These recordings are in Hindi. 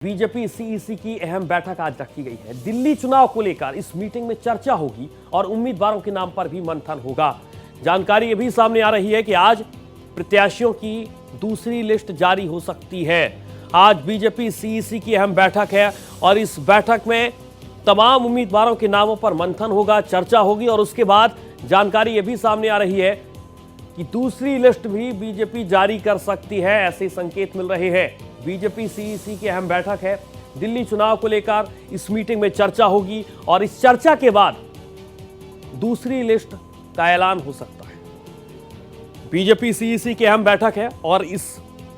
बीजेपी सीईसी की अहम बैठक आज रखी गई है। दिल्ली चुनाव को लेकर इस मीटिंग में चर्चा होगी और उम्मीदवारों के नाम पर भी मंथन होगा। जानकारी ये भी सामने आ रही है कि आज प्रत्याशियों की दूसरी लिस्ट जारी हो सकती है। आज बीजेपी सीईसी की अहम बैठक है और इस बैठक में तमाम उम्मीदवारों के नामों पर मंथन होगा, चर्चा होगी और उसके बाद जानकारी ये भी सामने आ रही है कि दूसरी लिस्ट भी बीजेपी जारी कर सकती है। ऐसे संकेत मिल रहे हैं। बीजेपी सीईसी की अहम बैठक है। दिल्ली चुनाव को लेकर इस मीटिंग में चर्चा होगी और इस चर्चा के बाद दूसरी लिस्ट का ऐलान हो सकता है। बीजेपी सीईसी की अहम बैठक है और इस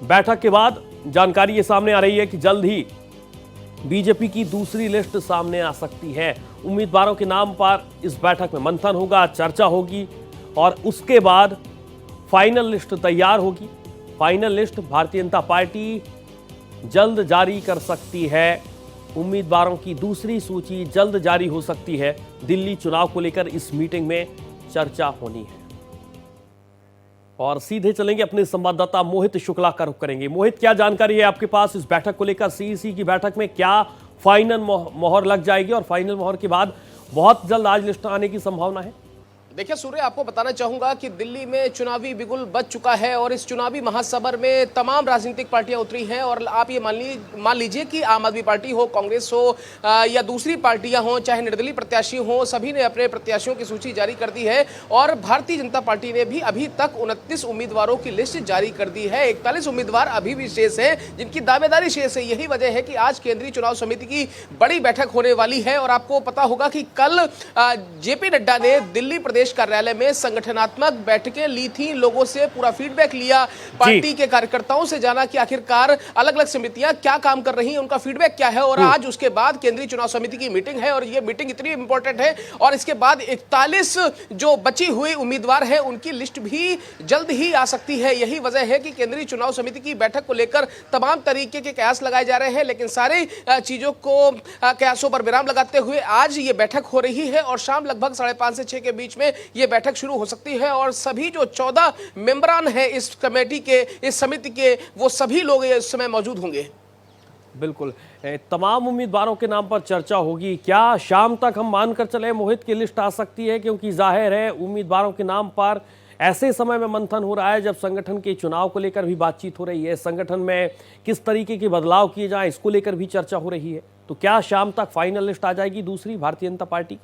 बैठक के बाद जानकारी ये सामने आ रही है कि जल्द ही बीजेपी की दूसरी लिस्ट सामने आ सकती है। उम्मीदवारों के नाम पर इस बैठक में मंथन होगा, चर्चा होगी और उसके बाद फाइनल लिस्ट तैयार होगी। Final list Bharatiya Janata party जल्द जारी कर सकती है। उम्मीदवारों की दूसरी सूची जल्द जारी हो सकती है। दिल्ली चुनाव को लेकर इस मीटिंग में चर्चा होनी है। और सीधे चलेंगे अपने संवाददाता मोहित शुक्ला का रुख करेंगे। मोहित, क्या जानकारी है आपके पास इस बैठक को लेकर? सीईसी की बैठक में क्या फाइनल मोहर लग जाएगी और फाइनल मोहर के बाद बहुत जल्द आज लिस्ट आने की संभावना है? देखिए सूर्य, आपको बताना चाहूंगा कि दिल्ली में चुनावी बिगुल बज चुका है और इस चुनावी महासमर में तमाम राजनीतिक पार्टियां उतरी हैं। और आप ये मान लीजिए कि आम आदमी पार्टी हो, कांग्रेस हो या दूसरी पार्टियां हो, चाहे निर्दलीय प्रत्याशी हो, सभी ने अपने प्रत्याशियों की सूची जारी कर दी है। और भारतीय जनता पार्टी ने भी अभी तक 29 उम्मीदवारों की लिस्ट जारी कर दी है। 41 उम्मीदवार अभी भी शेष है जिनकी दावेदारी शेष है। यही वजह है कि आज केंद्रीय चुनाव समिति की बड़ी बैठक होने वाली है। और आपको पता होगा कि कल जेपी नड्डा ने दिल्ली प्रदेश कार्यालय में संगठनात्मक बैठकें ली थी, लोगों से पूरा फीडबैक लिया, पार्टी के कार्यकर्ताओं से जाना कि आखिरकार अलग अलग समितियां क्या काम कर रही हैं, उनका फीडबैक क्या है। और आज उसके बाद केंद्रीय चुनाव समिति की मीटिंग है और यह मीटिंग इतनी इंपॉर्टेंट है। और इसके बाद 41 जो बची हुई उम्मीदवार हैं उनकी लिस्ट भी जल्द ही आ सकती है। यही वजह है कि केंद्रीय चुनाव समिति की बैठक को लेकर तमाम तरीके के कयास लगाए जा रहे हैं, लेकिन सारे चीजों को कयासों पर विराम लगाते हुए आज ये बैठक हो रही है और शाम लगभग 5:30 से 6 के बीच में ये बैठक शुरू हो सकती है। और सभी जो 14 मेंबरान हैं इस कमेटी के, इस समिति के, वो सभी लोग इस समय मौजूद होंगे। बिल्कुल, तमाम उम्मीदवारों के नाम पर चर्चा होगी। क्या शाम तक हम मानकर चले मोहित की लिस्ट आ सकती है? क्योंकि जाहिर है उम्मीदवारों के नाम पर ऐसे समय में मंथन हो रहा है जब संगठन के चुनाव को लेकर भी बातचीत हो रही है, संगठन में किस तरीके के बदलाव किए जाएं इसको लेकर भी चर्चा हो रही है। तो क्या शाम तक फाइनल लिस्ट आ जाएगी दूसरी भारतीय जनता पार्टी?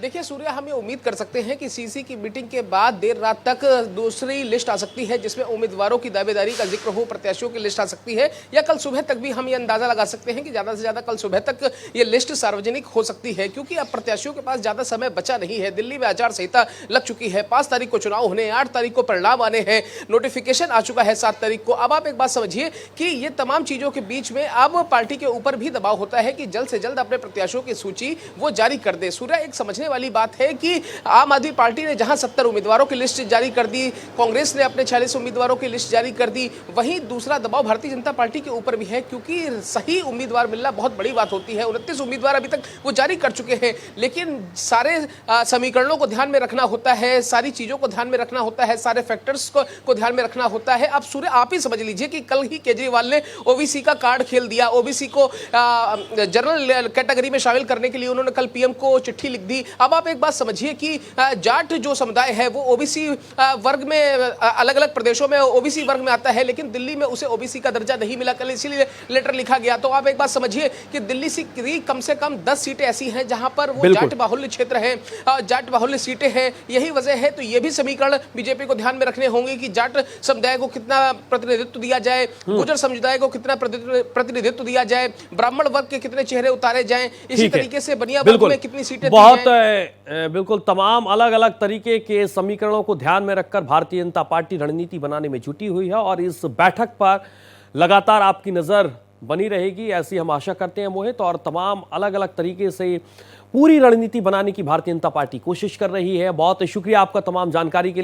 देखिए सूर्य, हम ये उम्मीद कर सकते हैं कि सीसी की मीटिंग के बाद देर रात तक दूसरी लिस्ट आ सकती है जिसमें उम्मीदवारों की दावेदारी का जिक्र हो, प्रत्याशियों की लिस्ट आ सकती है। या कल सुबह तक भी हम ये अंदाजा लगा सकते हैं कि ज़्यादा से ज़्यादा कल सुबह तक ये लिस्ट सार्वजनिक हो सकती है, क्योंकि अब प्रत्याशियों के पास ज़्यादा समय बचा नहीं है। दिल्ली में आचार संहिता लग चुकी है, 5 तारीख को चुनाव होने, 8 तारीख को परिणाम आने हैं, नोटिफिकेशन आ चुका है 7 तारीख को। अब आप एक बात समझिए कि ये तमाम चीज़ों के बीच में अब पार्टी के ऊपर भी दबाव होता है कि जल्द से जल्द अपने प्रत्याशियों की सूची वो जारी कर दे। सूर्य, एक समझने वाली बात है कि आम आदमी पार्टी ने जहां 70 उम्मीदवारों की लिस्ट जारी कर दी, कांग्रेस ने अपने 46 उम्मीदवारों की लिस्ट जारी कर दी, वहीं दूसरा दबाव भारतीय जनता पार्टी के ऊपर भी है, क्योंकि सही उम्मीदवार मिलना बहुत बड़ी बात होती है। 29 उम्मीदवार अभी तक वो जारी कर चुके हैं, लेकिन सारे समीकरणों को ध्यान में रखना होता है, सारी चीजों को ध्यान में रखना होता है, सारे फैक्टर्स को ध्यान में रखना होता है। अब सूर्य, आप ही समझ लीजिए कि कल ही केजरीवाल ने ओबीसी का कार्ड खेल दिया, ओबीसी को जनरल कैटेगरी में शामिल करने के लिए उन्होंने कल पीएम को चिट्ठी लिख दी। अब आप एक बात समझिए कि जाट जो समुदाय है वो ओबीसी वर्ग में, अलग अलग प्रदेशों में ओबीसी वर्ग में आता है, लेकिन दिल्ली में उसे ओबीसी का दर्जा नहीं मिला, कल इसीलिए लेटर लिखा गया। तो आप एक बात समझिए कि दिल्ली से कम से कम 10 सीटें ऐसी हैं जहां पर वो जाट बाहुल्य क्षेत्र है, जाट बाहुल्य सीटें हैं। यही वजह है, तो ये भी समीकरण बीजेपी को ध्यान में रखने होंगे कि जाट समुदाय को कितना प्रतिनिधित्व दिया जाए, गुर्जर समुदाय को कितना प्रतिनिधित्व दिया जाए, ब्राह्मण वर्ग के कितने चेहरे उतारे जाए, इसी तरीके से बनिया वर्ग में कितनी सीटें बिल्कुल तमाम अलग अलग तरीके के समीकरणों को ध्यान में रखकर भारतीय जनता पार्टी रणनीति बनाने में जुटी हुई है और इस बैठक पर लगातार आपकी नजर बनी रहेगी, ऐसी हम आशा करते हैं मोहित। और तमाम अलग अलग तरीके से पूरी रणनीति बनाने की भारतीय जनता पार्टी कोशिश कर रही है। बहुत शुक्रिया आपका तमाम जानकारी के लिए।